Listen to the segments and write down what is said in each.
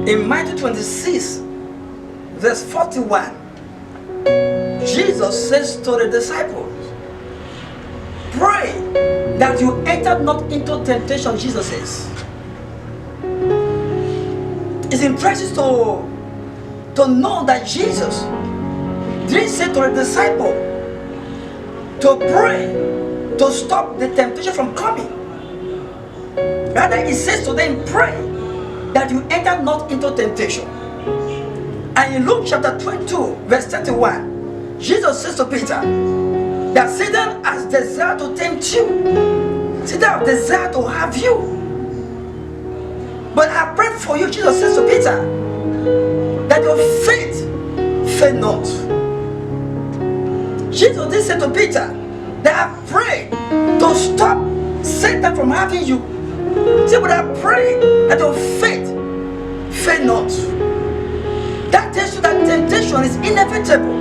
In Matthew 26, verse 41, Jesus says to the disciples, pray that you enter not into temptation, Jesus says. It's interesting to know that Jesus didn't say to the disciple to pray to stop the temptation from coming. Rather, he says to them, pray that you enter not into temptation. And in Luke chapter 22, verse 31, Jesus says to Peter that Satan has desired to tempt you. Satan has desired to have you. But I pray for you, Jesus says to Peter, that your faith fail not. Jesus did say to Peter that I pray to stop Satan from having you. Say, but I pray that your faith fail not. That tells you that temptation is inevitable.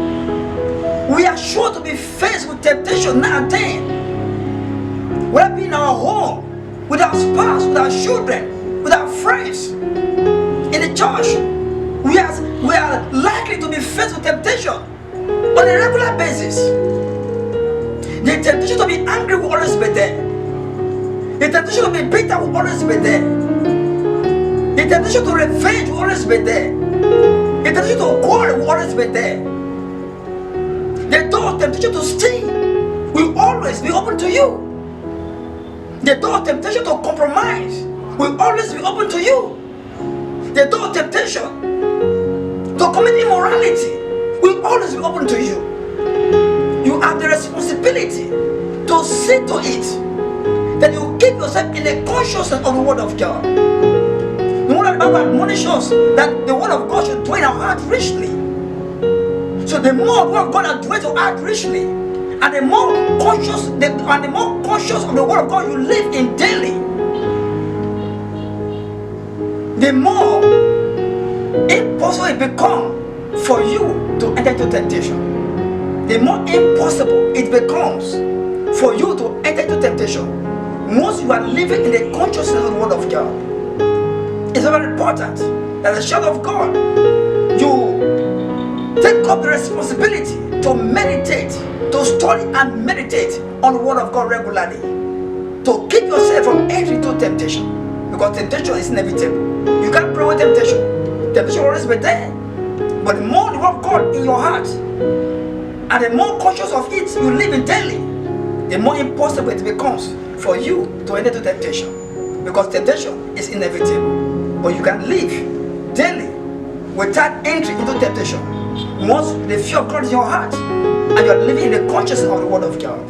We are sure to be faced with temptation now and then. Whether it be in our home, with our spouse, with our children, with our friends, in the church, we are likely to be faced with temptation on a regular basis. The temptation to be angry will always be there. The temptation to be bitter will always be there. The temptation to revenge will always be there. The temptation to quarrel will always be there. The door of temptation to steal will always be open to you. The door of temptation to compromise will always be open to you. The door of temptation to commit immorality will always be open to you. You have the responsibility to see to it that you keep yourself in the consciousness of the Word of God. The Word of God admonishes us that the Word of God should dwell in our heart richly. So the more the Word of God dwells in our heart richly, and the more conscious of the Word of God you live in daily, the more impossible it becomes for you to enter into temptation. The more impossible it becomes for you to enter into temptation once you are living in the consciousness of the Word of God. It's very important that as a child of God, you take up the responsibility to meditate, to study and meditate on the Word of God regularly, to keep yourself from entering into temptation, because temptation is inevitable. You can't pray with temptation. Temptation will always be there. But the more the Word of God in your heart, and the more conscious of it you live in daily, the more impossible it becomes for you to enter into temptation. Because temptation is inevitable. But you can live daily without entering into temptation once the fear of God is in your heart and you are living in the consciousness of the Word of God.